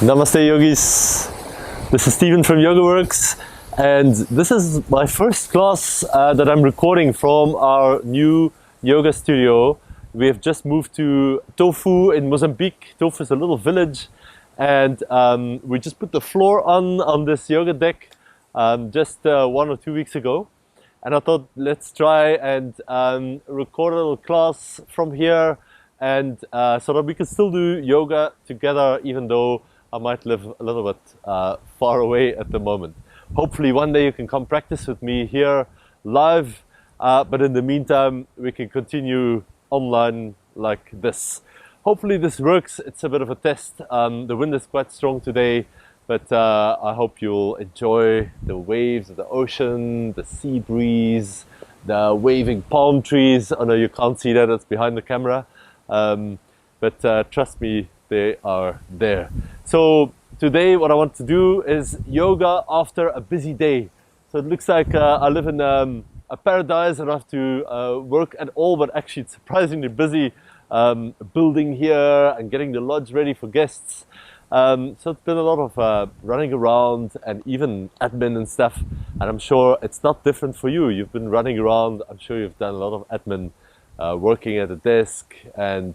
Namaste yogis, this is Steven from YogaWorks, and this is my first class that I'm recording from our new yoga studio. We have just moved to Tofu in Mozambique. Tofu is a little village, and we just put the floor on this yoga deck just 1 or 2 weeks ago. And I thought, let's try and record a little class from here, and so that we can still do yoga together, even though I might live a little bit far away at the moment. Hopefully one day you can come practice with me here live, but in the meantime we can continue online like this. Hopefully this works. It's a bit of a test. The wind is quite strong today, but I hope you'll enjoy the waves of the ocean, the sea breeze, the waving palm trees. I know you can't see that, it's behind the camera, but trust me, they are there. So today what I want to do is yoga after a busy day. So it looks like I live in a paradise. I don't have to work at all, but actually it's surprisingly busy building here and getting the lodge ready for guests. So it's been a lot of running around and even admin and stuff, and I'm sure it's not different for you. You've been running around. I'm sure you've done a lot of admin, working at a desk and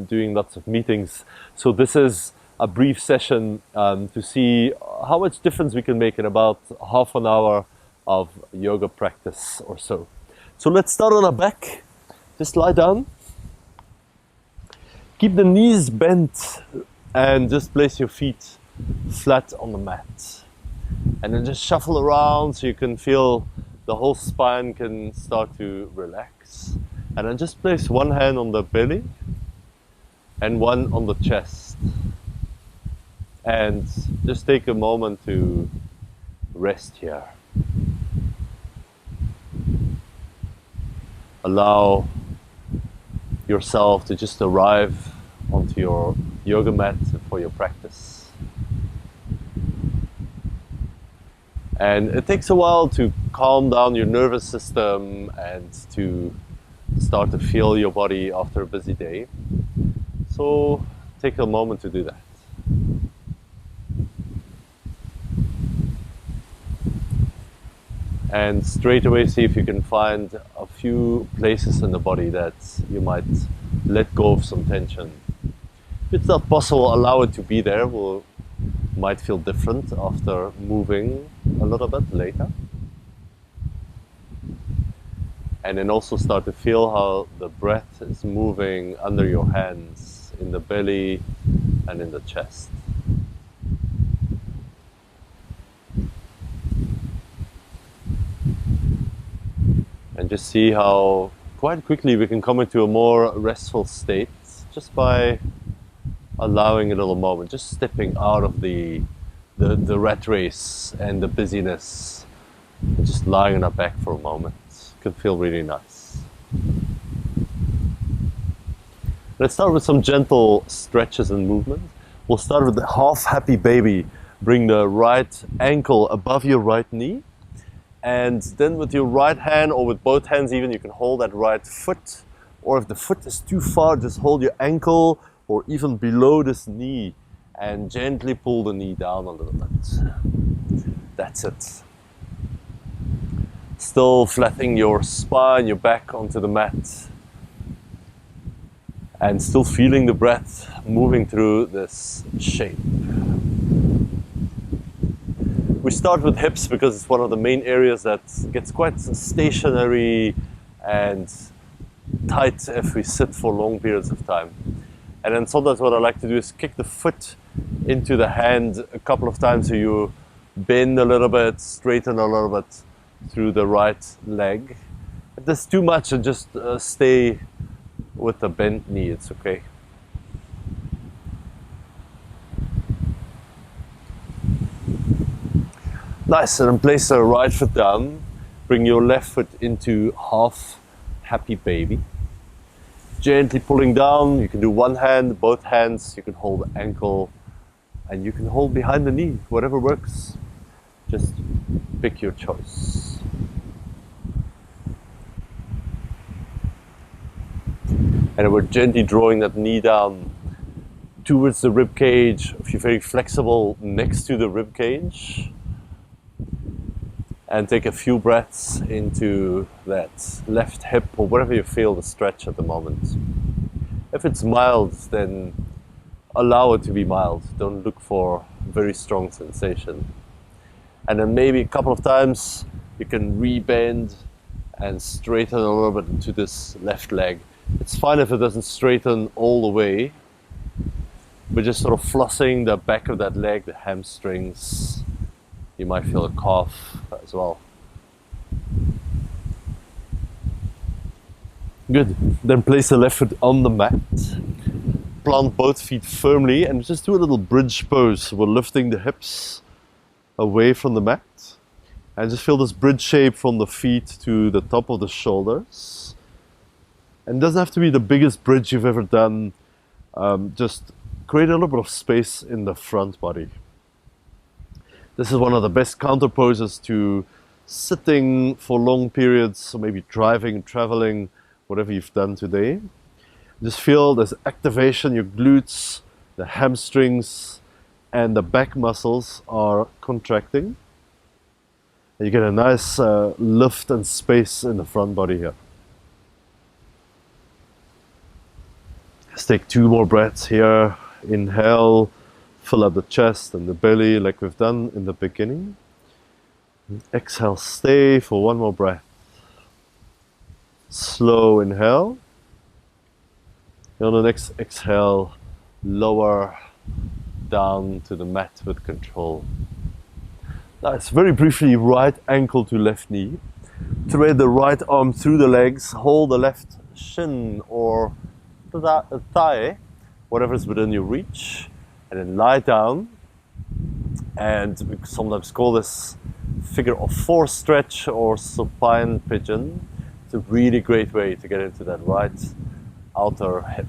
doing lots of meetings. So this is a brief session to see how much difference we can make in about half an hour of yoga practice or so. So let's start on our back. Just lie down. Keep the knees bent and just place your feet flat on the mat. And then just shuffle around so you can feel the whole spine can start to relax. And then just place one hand on the belly and one on the chest. And just take a moment to rest here. Allow yourself to just arrive onto your yoga mat for your practice. And it takes a while to calm down your nervous system and to start to feel your body after a busy day. So take a moment to do that. And straight away see if you can find a few places in the body that you might let go of some tension. If it's not possible, allow it to be there. Might feel different after moving a little bit later. And then also start to feel how the breath is moving under your hands, in the belly and in the chest. And just see how quite quickly we can come into a more restful state just by allowing a little moment, just stepping out of the rat race and the busyness, and just lying on our back for a moment. It can feel really nice. Let's start with some gentle stretches and movement. We'll start with the half happy baby. Bring the right ankle above your right knee. And then with your right hand, or with both hands even, you can hold that right foot. Or if the foot is too far, just hold your ankle or even below this knee and gently pull the knee down a little bit. That's it. Still flattening your spine, your back onto the mat. And still feeling the breath moving through this shape. We start with hips because it's one of the main areas that gets quite stationary and tight if we sit for long periods of time. And then sometimes what I like to do is kick the foot into the hand a couple of times so you bend a little bit, straighten a little bit through the right leg. If there's too much, and just stay with the bent knee, it's okay. Nice, and then place the right foot down. Bring your left foot into half happy baby. Gently pulling down. You can do one hand, both hands. You can hold the ankle, and you can hold behind the knee, whatever works. Just pick your choice. And we're gently drawing that knee down towards the rib cage, if you're very flexible, next to the rib cage. And take a few breaths into that left hip or wherever you feel the stretch at the moment. If it's mild, then allow it to be mild. Don't look for very strong sensation. And then maybe a couple of times you can rebend and straighten a little bit into this left leg. It's fine if it doesn't straighten all the way, but just sort of flossing the back of that leg, the hamstrings. You might feel a calf as well. Good. Then place the left foot on the mat. Plant both feet firmly and just do a little bridge pose. We're lifting the hips away from the mat. And just feel this bridge shape from the feet to the top of the shoulders. And it doesn't have to be the biggest bridge you've ever done. Just create a little bit of space in the front body. This is one of the best counter poses to sitting for long periods, or maybe driving, traveling, whatever you've done today. Just feel this activation, your glutes, the hamstrings, and the back muscles are contracting. And you get a nice lift and space in the front body here. Let's take 2 more breaths here. Inhale. Fill up the chest and the belly like we've done in the beginning. Exhale, stay for 1 more breath. Slow inhale. And on the next exhale, lower down to the mat with control. Nice. Very briefly, right ankle to left knee. Thread the right arm through the legs. Hold the left shin or thigh, whatever's within your reach. And then lie down, and we sometimes call this figure of 4 stretch or supine pigeon. It's a really great way to get into that right outer hip.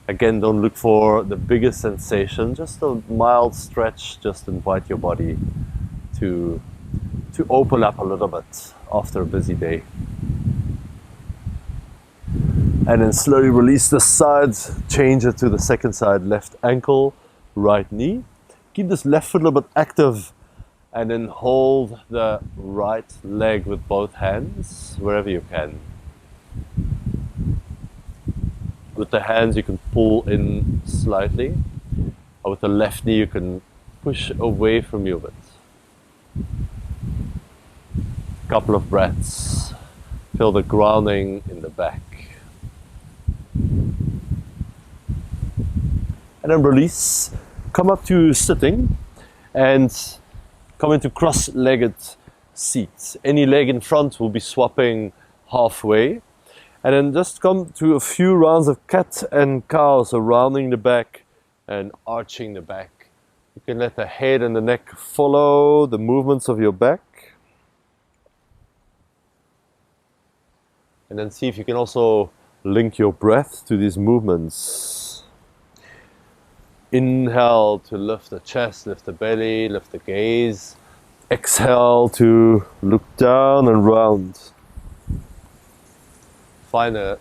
Again, don't look for the biggest sensation, just a mild stretch. Just invite your body to open up a little bit after a busy day. And then slowly release the side, change it to the second side, left ankle, right knee. Keep this left foot a little bit active, and then hold the right leg with both hands wherever you can. With the hands you can pull in slightly, or with the left knee you can push away from you a bit. Couple of breaths. Feel the grounding in the back. And then release, come up to sitting and come into cross-legged seat. Any leg in front will be swapping halfway. And then just come to a few rounds of cat and cow, so rounding the back and arching the back. You can let the head and the neck follow the movements of your back. And then see if you can also link your breath to these movements. Inhale to lift the chest, lift the belly, lift the gaze. Exhale to look down and round. Find a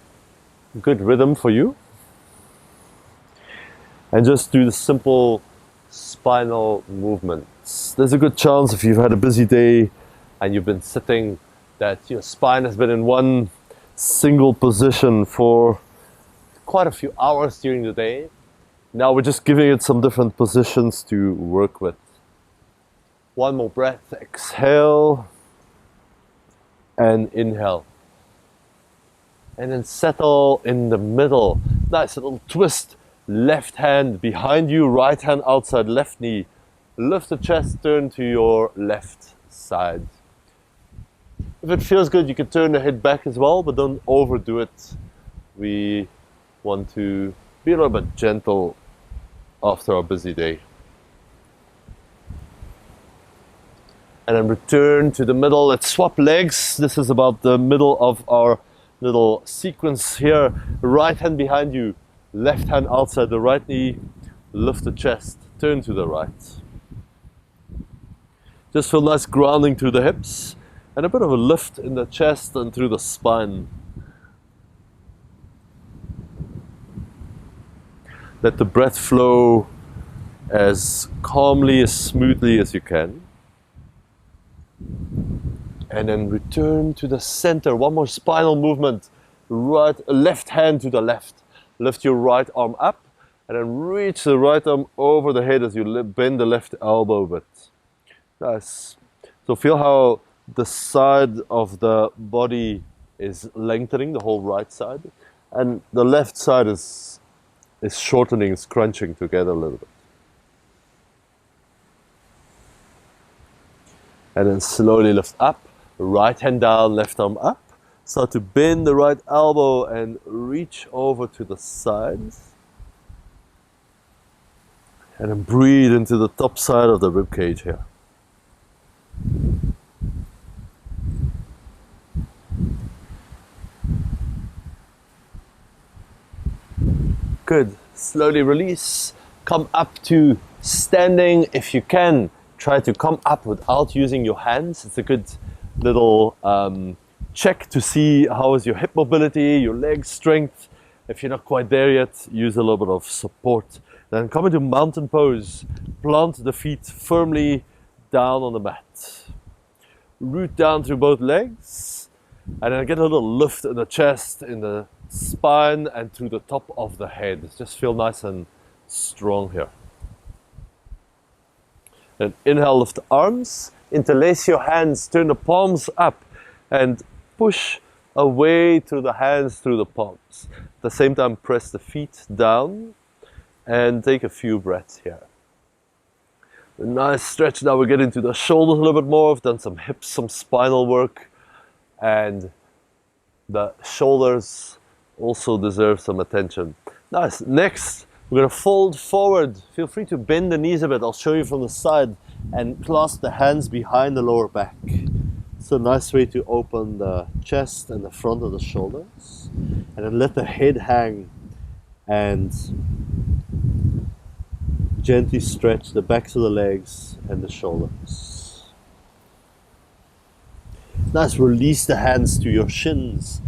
good rhythm for you. And just do the simple spinal movements. There's a good chance if you've had a busy day and you've been sitting that your spine has been in one single position for quite a few hours during the day. Now we're just giving it some different positions to work with. One more breath, exhale and inhale. And then settle in the middle. Nice little twist. Left hand behind you, right hand outside left knee. Lift the chest, turn to your left side. If it feels good, you can turn the head back as well, but don't overdo it. We want to be a little bit gentle after our busy day. And then return to the middle. Let's swap legs. This is about the middle of our little sequence here. Right hand behind you, left hand outside the right knee. Lift the chest, turn to the right. Just feel nice grounding through the hips and a bit of a lift in the chest and through the spine. Let the breath flow as calmly, as smoothly as you can. And then return to the center. One more spinal movement. Left hand to the left. Lift your right arm up and then reach the right arm over the head as you bend the left elbow a bit. Nice. So feel how the side of the body is lengthening, the whole right side, and the left side is shortening, is crunching together a little bit. And then slowly lift up, right hand down, left arm up. Start to bend the right elbow and reach over to the sides. And then breathe into the top side of the rib cage here. Good. Slowly release. Come up to standing if you can. Try to come up without using your hands. It's a good little check to see how is your hip mobility, your leg strength. If you're not quite there yet, use a little bit of support. Then come into mountain pose. Plant the feet firmly down on the mat. Root down through both legs. And then get a little lift in the chest, in the spine, and through the top of the head. Just feel nice and strong here. Then inhale, lift the arms. Interlace your hands, turn the palms up, and push away through the hands, through the palms. At the same time, press the feet down and take a few breaths here. A nice stretch. Now we get into the shoulders a little bit more. We've done some hips, some spinal work, and the shoulders also deserve some attention. Nice. Next, we're going to fold forward. Feel free to bend the knees a bit. I'll show you from the side, and clasp the hands behind the lower back. It's a nice way to open the chest and the front of the shoulders. And then let the head hang and gently stretch the backs of the legs and the shoulders. Nice. Release the hands to your shins.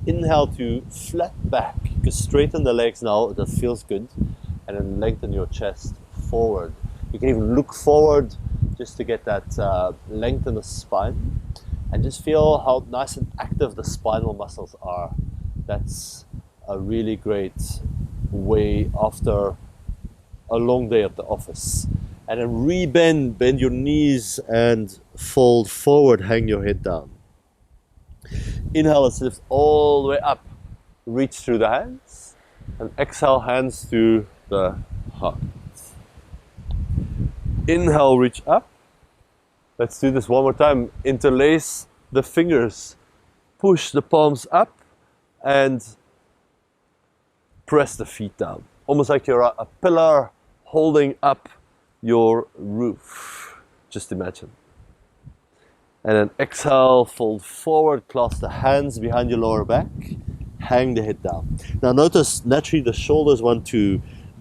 Inhale to flat back. You can straighten the legs now, that feels good. And then lengthen your chest forward. You can even look forward just to get that length in the spine. And just feel how nice and active the spinal muscles are. That's a really great way after a long day at the office. And then bend your knees and fold forward, hang your head down. Inhale, let's lift all the way up. Reach through the hands. And exhale, hands to the heart. Inhale, reach up. Let's do this one more time. Interlace the fingers. Push the palms up and press the feet down. Almost like you're a pillar holding up your roof. Just imagine. And then exhale, fold forward, clasp the hands behind your lower back, hang the head down. Now notice, naturally the shoulders want to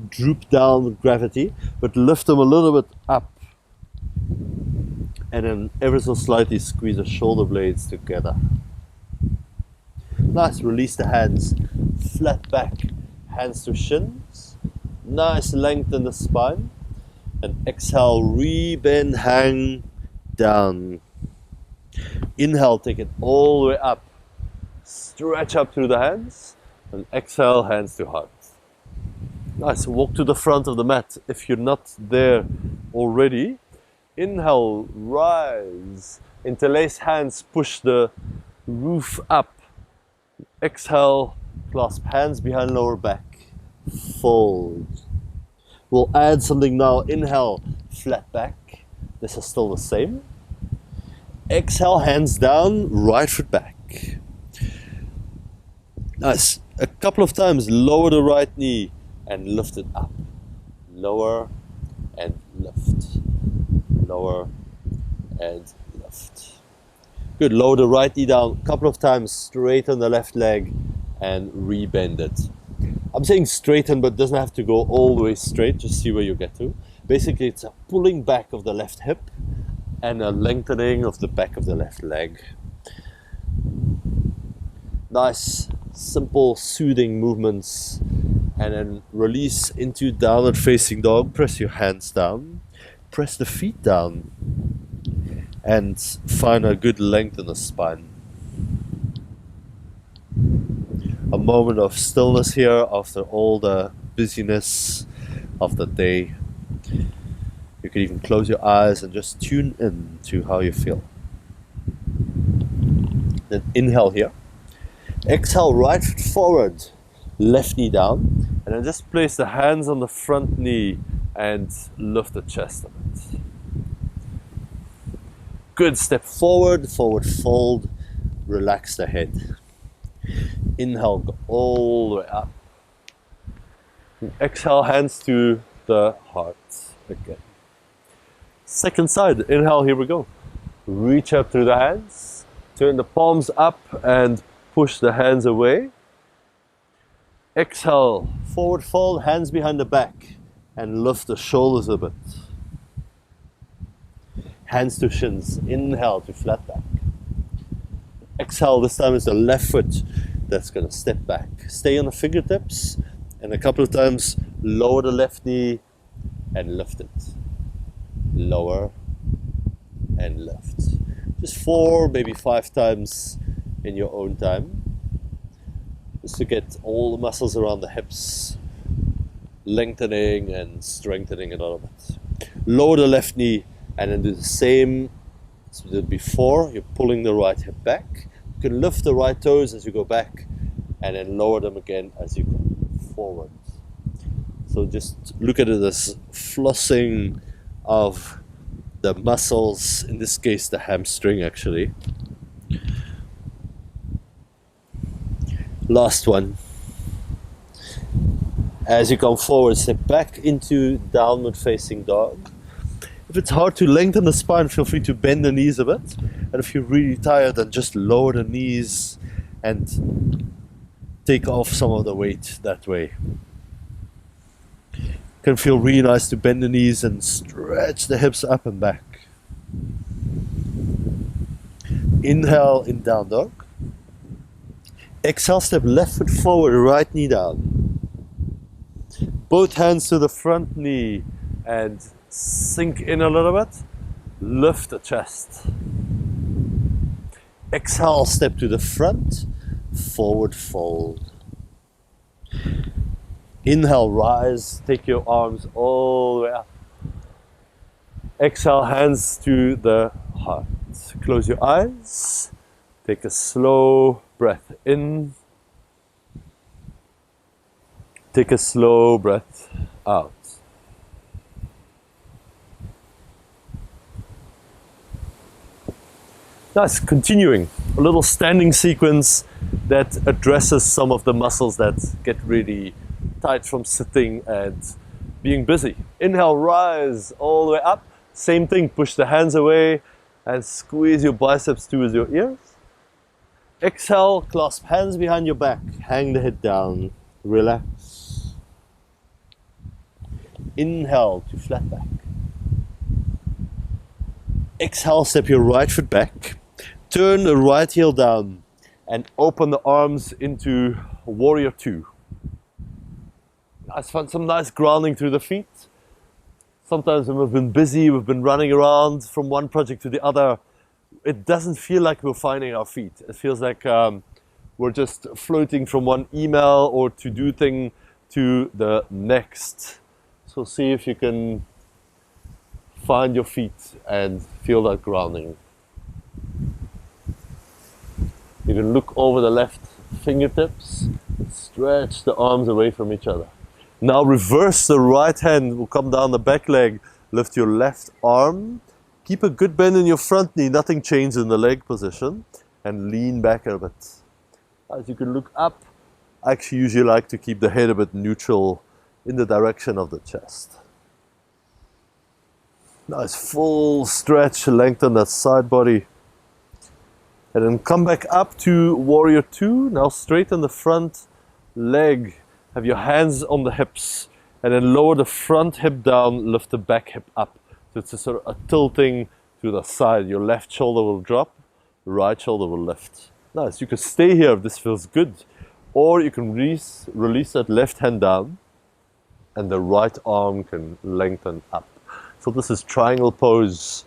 droop down with gravity, but lift them a little bit up. And then ever so slightly squeeze the shoulder blades together. Nice, release the hands, flat back, hands to shins. Nice length in the spine. And exhale, re-bend, hang down. Inhale, take it all the way up. Stretch up through the hands. And exhale, hands to heart. Nice, walk to the front of the mat. If you're not there already, inhale, rise. Interlace hands, push the roof up. Exhale, clasp hands behind lower back. Fold. We'll add something now. Inhale, flat back. This is still the same. Exhale, hands down, right foot back. Nice. A couple of times, lower the right knee and lift it up. Lower and lift. Lower and lift. Good. Lower the right knee down. A couple of times, straighten the left leg and re-bend it. I'm saying straighten, but it doesn't have to go all the way straight. Just see where you get to. Basically, it's a pulling back of the left hip and a lengthening of the back of the left leg. Nice, simple, soothing movements. And then release into downward facing dog. Press your hands down. Press the feet down. And find a good length in the spine. A moment of stillness here after all the busyness of the day. You can even close your eyes and just tune in to how you feel. Then inhale here. Exhale, right foot forward, left knee down. And then just place the hands on the front knee and lift the chest a bit. Good, step forward, forward fold, relax the head. Inhale, go all the way up. And exhale, hands to the heart again. Second side, inhale, here we go. Reach up through the hands, turn the palms up and push the hands away. Exhale, forward fold, hands behind the back and lift the shoulders a bit. Hands to shins, inhale to flat back. Exhale, this time is the left foot that's going to step back. Stay on the fingertips and a couple of times lower the left knee and lift it. Lower and lift. Just 4, maybe 5 times in your own time. Just to get all the muscles around the hips lengthening and strengthening a little bit. Lower the left knee and then do the same as we did before. You're pulling the right hip back. You can lift the right toes as you go back and then lower them again as you go forward. So just look at it as flossing of the muscles, in this case the hamstring actually. Last one. As you come forward, step back into downward facing dog. If it's hard to lengthen the spine, feel free to bend the knees a bit. And if you're really tired, then just lower the knees and take off some of the weight that way. It can feel really nice to bend the knees and stretch the hips up and back. Inhale in down dog. Exhale, step left foot forward, right knee down. Both hands to the front knee and sink in a little bit. Lift the chest. Exhale, step to the front, forward fold. Inhale, rise, take your arms all the way up. Exhale, hands to the heart. Close your eyes. Take a slow breath in. Take a slow breath out. Nice, continuing. A little standing sequence that addresses some of the muscles that get really tight from sitting and being busy. Inhale, rise all the way up. Same thing, push the hands away and squeeze your biceps towards your ears. Exhale, clasp hands behind your back, hang the head down, relax. Inhale to flat back. Exhale, step your right foot back, turn the right heel down and open the arms into warrior 2. Nice, find some nice grounding through the feet. Sometimes when we've been busy, we've been running around from one project to the other, it doesn't feel like we're finding our feet. It feels like we're just floating from one email or to-do thing to the next. So see if you can find your feet and feel that grounding. You can look over the left fingertips, stretch the arms away from each other. Now reverse the right hand, will come down the back leg, lift your left arm, keep a good bend in your front knee, nothing changes in the leg position, and lean back a bit. As you can look up, I actually usually like to keep the head a bit neutral in the direction of the chest. Nice full stretch, lengthen that side body. And then come back up to warrior 2, now straighten the front leg. Have your hands on the hips and then lower the front hip down, lift the back hip up. So it's a sort of a tilting to the side. Your left shoulder will drop, right shoulder will lift. Nice, you can stay here if this feels good. Or you can release that left hand down and the right arm can lengthen up. So this is triangle pose,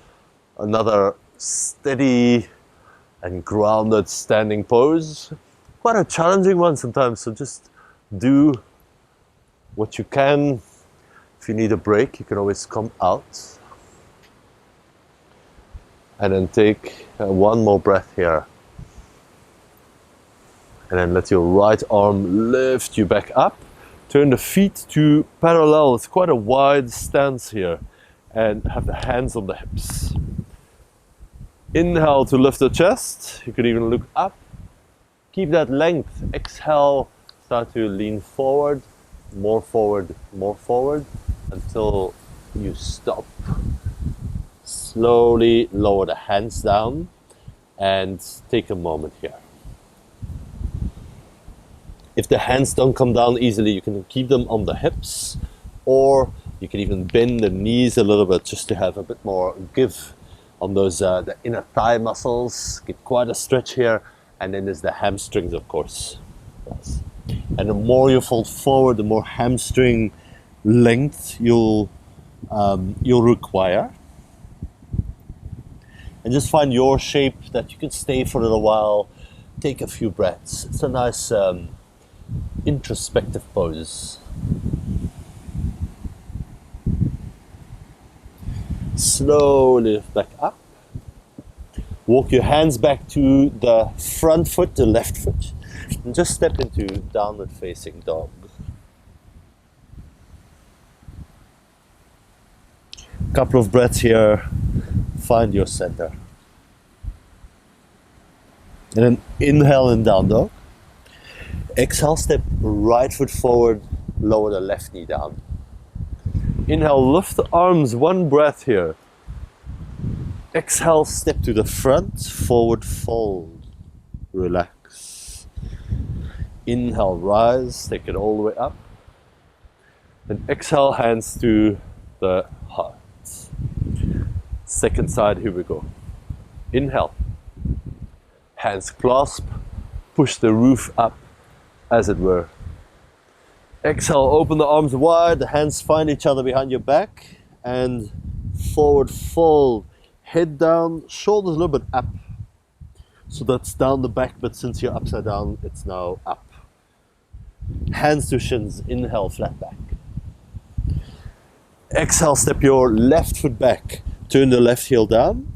another steady and grounded standing pose. Quite a challenging one sometimes, so just do what you can. If you need a break, you can always come out. And then take one more breath here. And then let your right arm lift you back up. Turn the feet to parallel. It's quite a wide stance here. And have the hands on the hips. Inhale to lift the chest. You can even look up. Keep that length. Exhale, start to lean forward, more forward, until you stop. Slowly lower the hands down and take a moment here. If the hands don't come down easily, you can keep them on the hips, or you can even bend the knees a little bit just to have a bit more give on those the inner thigh muscles. Get quite a stretch here, and then there's the hamstrings, of course. Yes. And the more you fold forward, the more hamstring length you'll require. And just find your shape that you can stay for a little while. Take a few breaths. It's a nice introspective pose. Slowly lift back up. Walk your hands back to the front foot, the left foot. And just step into downward facing dog. Couple of breaths here. Find your center. And then inhale in down dog. Exhale, step right foot forward, lower the left knee down. Inhale, lift the arms, one breath here. Exhale, step to the front, forward fold. Relax. Inhale, rise, take it all the way up. And exhale, hands to the heart. Second side, here we go. Inhale. Hands clasp, push the roof up, as it were. Exhale, open the arms wide, the hands find each other behind your back, and forward fold. Head down, shoulders a little bit up. So that's down the back, but since you're upside down, it's now up. Hands to shins, inhale, flat back. Exhale, step your left foot back. Turn the left heel down.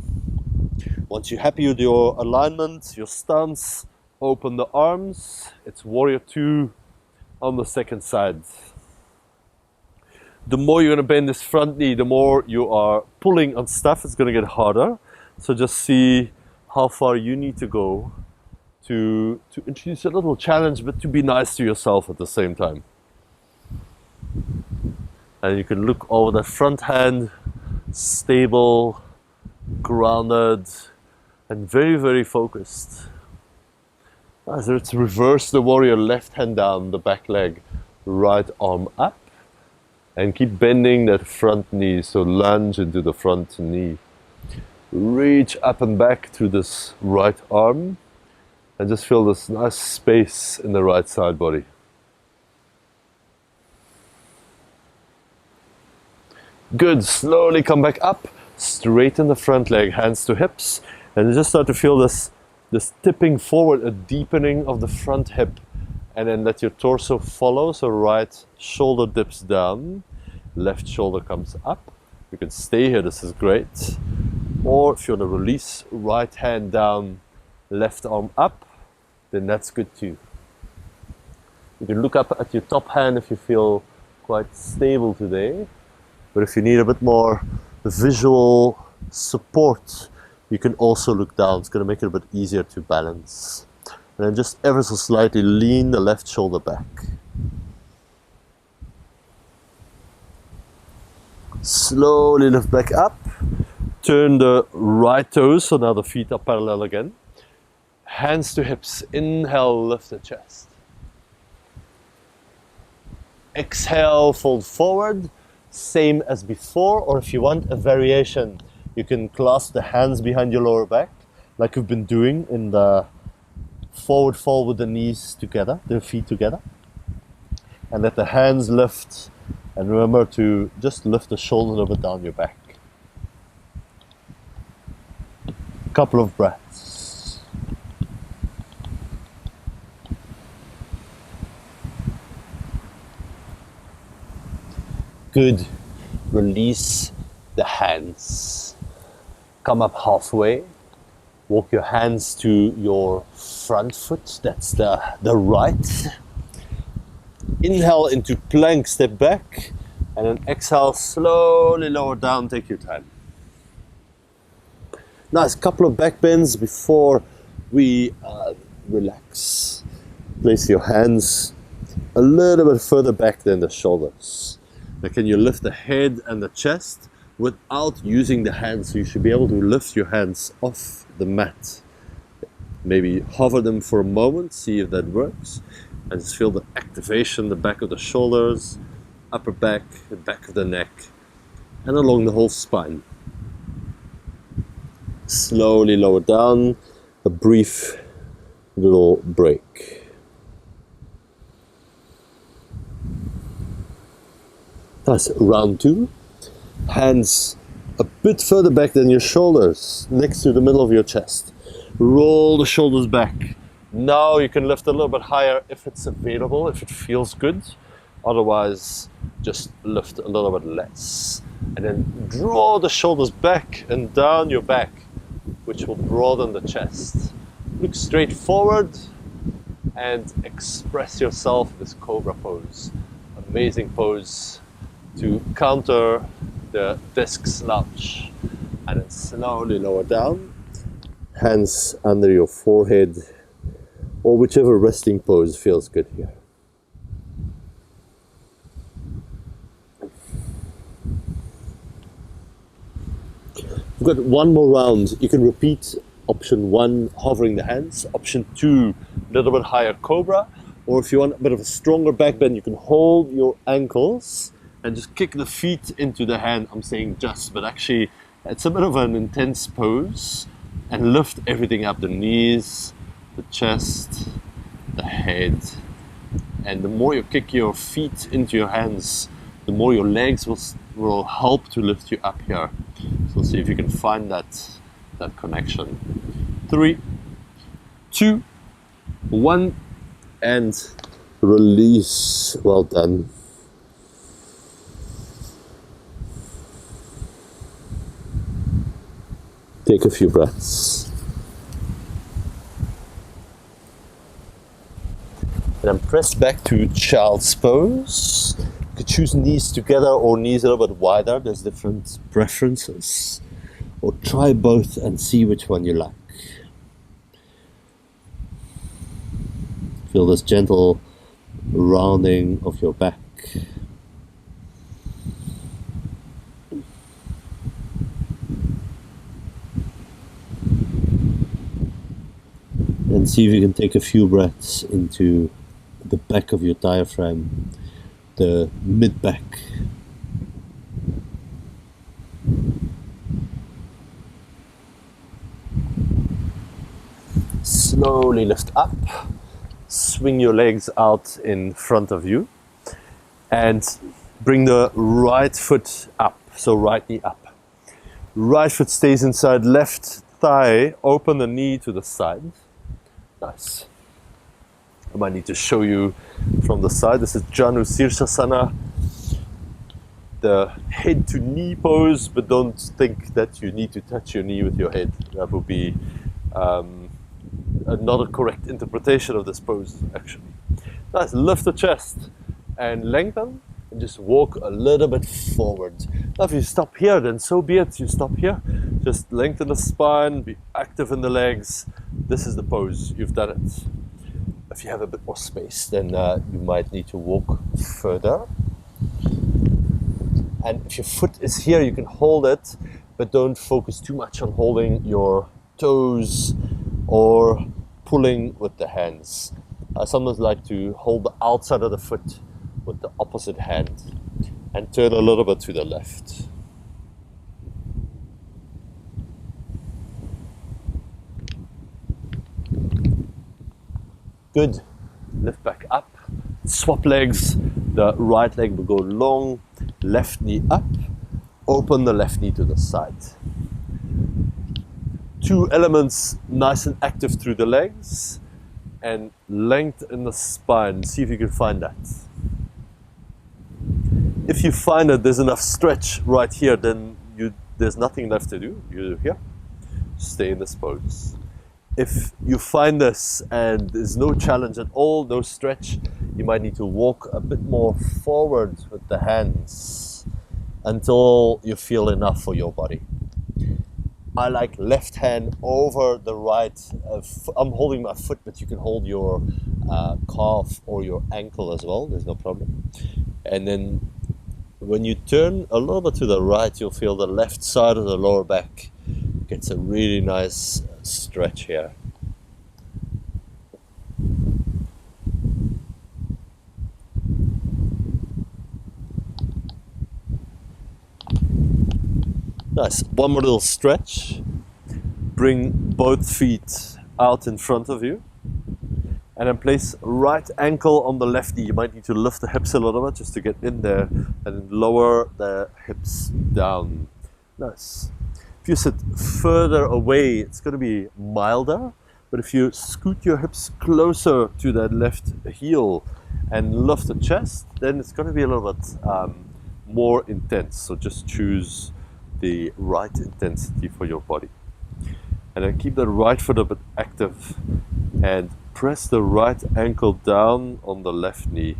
Once you're happy with your alignment, your stance, open the arms. It's warrior two on the second side. The more you're going to bend this front knee, the more you are pulling on stuff. It's going to get harder. So just see how far you need to go to introduce a little challenge, but to be nice to yourself at the same time. And you can look over that front hand, stable, grounded, and very, very focused. As it's reverse the warrior, left hand down, the back leg, right arm up. And keep bending that front knee, so lunge into the front knee. Reach up and back through this right arm. And just feel this nice space in the right side body. Good, slowly come back up, straighten the front leg, hands to hips, and just start to feel this tipping forward, a deepening of the front hip, and then let your torso follow, so right shoulder dips down, left shoulder comes up. You can stay here, this is great. Or if you want to release, right hand down, left arm up, then that's good too. You can look up at your top hand if you feel quite stable today. But if you need a bit more visual support, you can also look down. It's going to make it a bit easier to balance. And then just ever so slightly lean the left shoulder back. Slowly lift back up. Turn the right toes, so now the feet are parallel again. Hands to hips. Inhale, lift the chest. Exhale, fold forward. Same as before, or if you want a variation, you can clasp the hands behind your lower back, like we've been doing in the forward fold with the knees together, the feet together. And let the hands lift. And remember to just lift the shoulders a little bit down your back. Couple of breaths. Good. Release the hands. Come up halfway. Walk your hands to your front foot. That's the right. Inhale into plank, step back. And then exhale, slowly lower down, take your time. Nice, couple of back bends before we relax. Place your hands a little bit further back than the shoulders. Now can you lift the head and the chest without using the hands? So you should be able to lift your hands off the mat. Maybe hover them for a moment, see if that works. And just feel the activation, the back of the shoulders, upper back, the back of the neck, and along the whole spine. Slowly lower down, a brief little break. Nice, round two. Hands a bit further back than your shoulders, next to the middle of your chest. Roll the shoulders back. Now you can lift a little bit higher if it's available, if it feels good. Otherwise, just lift a little bit less. And then draw the shoulders back and down your back, which will broaden the chest. Look straight forward and express yourself in this cobra pose. Amazing pose to counter the disc slouch. And then slowly lower down, hands under your forehead, or whichever resting pose feels good here. We've got one more round. You can repeat option one, hovering the hands. Option two, a little bit higher cobra. Or if you want a bit of a stronger back bend, you can hold your ankles and just kick the feet into the hand. I'm saying just, but actually it's a bit of an intense pose. And lift everything up, the knees, the chest, the head. And the more you kick your feet into your hands, the more your legs will help to lift you up here. So see if you can find that connection. 3, 2, 1, and release. Well done. Take a few breaths. And then press back to child's pose. You could choose knees together or knees a little bit wider. There's different preferences. Or try both and see which one you like. Feel this gentle rounding of your back. And see if you can take a few breaths into the back of your diaphragm, the mid-back. Slowly lift up, swing your legs out in front of you, and bring the right foot up, so right knee up. Right foot stays inside, left thigh, open the knee to the side. Nice. I might need to show you from the side. This is Janu Sirsasana, the head to knee pose, but don't think that you need to touch your knee with your head. That would be not a correct interpretation of this pose, actually. Nice, lift the chest and lengthen, and just walk a little bit forward. Now if you stop here, then so be it, you stop here. Just lengthen the spine, be active in the legs. This is the pose, you've done it. If you have a bit more space, then you might need to walk further. And if your foot is here, you can hold it, but don't focus too much on holding your toes or pulling with the hands. I sometimes like to hold the outside of the foot with the opposite hand and turn a little bit to the left. Good. Lift back up. Swap legs. The right leg will go long. Left knee up. Open the left knee to the side. Two elements nice and active through the legs. And length in the spine. See if you can find that. If you find that there's enough stretch right here, then there's nothing left to do. You're here. Stay in this pose. If you find this and there's no challenge at all, no stretch, you might need to walk a bit more forward with the hands until you feel enough for your body. I like left hand over the right. I'm holding my foot, but you can hold your calf or your ankle as well. There's no problem. And then when you turn a little bit to the right, you'll feel the left side of the lower back gets a really nice stretch here. Nice. One more little stretch. Bring both feet out in front of you. And then place right ankle on the left knee. You might need to lift the hips a little bit just to get in there. And then lower the hips down. Nice. If you sit further away, it's going to be milder. But if you scoot your hips closer to that left heel and lift the chest, then it's going to be a little bit more intense. So just choose the right intensity for your body. And then keep the right foot a bit active and press the right ankle down on the left knee.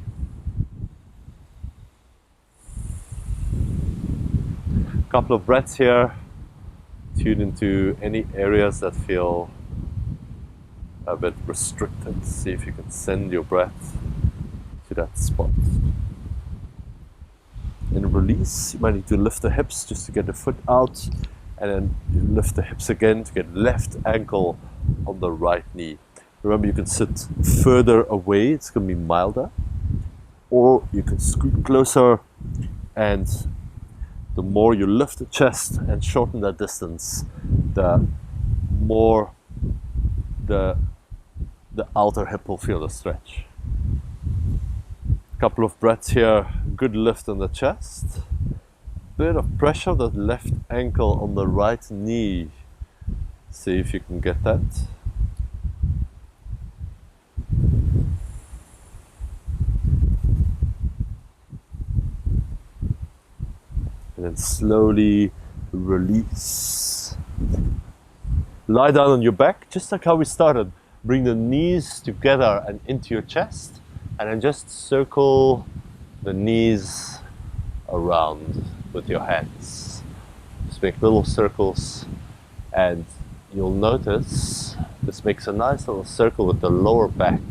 Couple of breaths here. Tune into any areas that feel a bit restricted. See if you can send your breath to that spot. And release. You might need to lift the hips just to get the foot out, and then you lift the hips again to get left ankle on the right knee. Remember, you can sit further away, it's going to be milder, or you can scoot closer, and the more you lift the chest and shorten that distance, the more the outer hip will feel the stretch. Couple of breaths here. Good lift on the chest. Bit of pressure that left ankle on the right knee. See if you can get that. And then slowly release. Lie down on your back, just like how we started. Bring the knees together and into your chest. And then just circle the knees around with your hands. Just make little circles, and you'll notice this makes a nice little circle with the lower back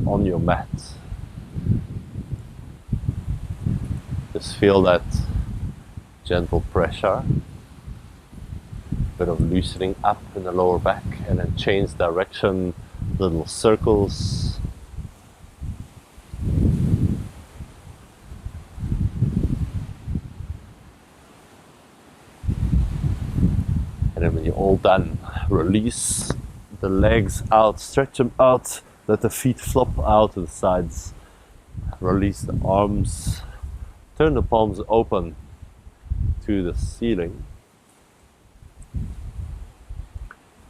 on your mat. Just feel that gentle pressure, bit of loosening up in the lower back, and then change direction, little circles. And then when you're all done, release the legs out, stretch them out, let the feet flop out to the sides. Release the arms, turn the palms open to the ceiling.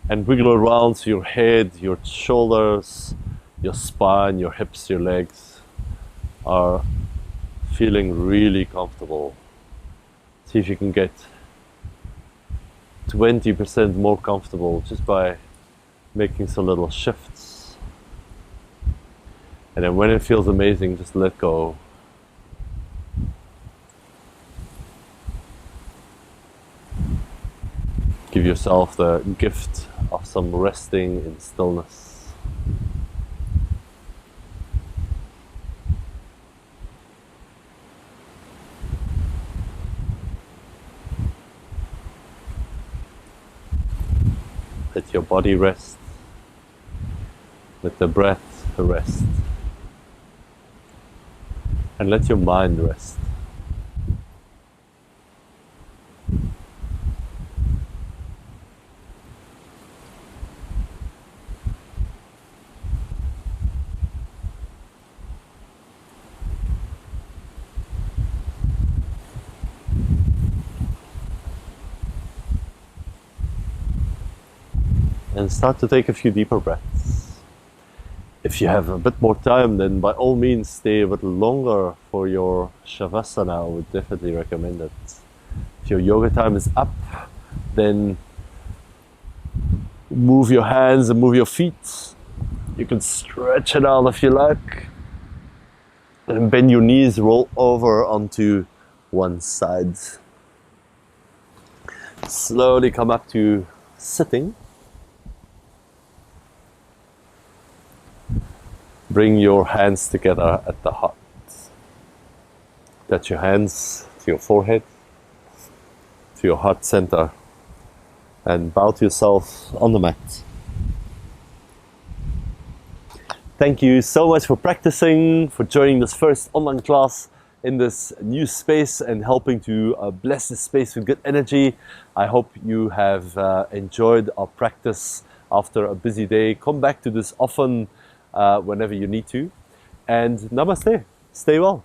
And wiggle around so your head, your shoulders, your spine, your hips, your legs are feeling really comfortable. See if you can get 20% more comfortable just by making some little shifts. And then when it feels amazing, just let go. Give yourself the gift of some resting in stillness. Let your body rest. Let the breath rest. And let your mind rest. and start to take a few deeper breaths. If you have a bit more time, then by all means stay a bit longer for your Shavasana. I would definitely recommend it. If your yoga time is up, then move your hands and move your feet. You can stretch it out if you like. And bend your knees, roll over onto one side. Slowly come up to sitting. Bring your hands together at the heart. Touch your hands to your forehead, to your heart center, and bow to yourself on the mat. Thank you so much for practicing, for joining this first online class in this new space and helping to bless this space with good energy. I hope you have enjoyed our practice after a busy day. Come back to this often whenever you need to. And namaste. Stay well.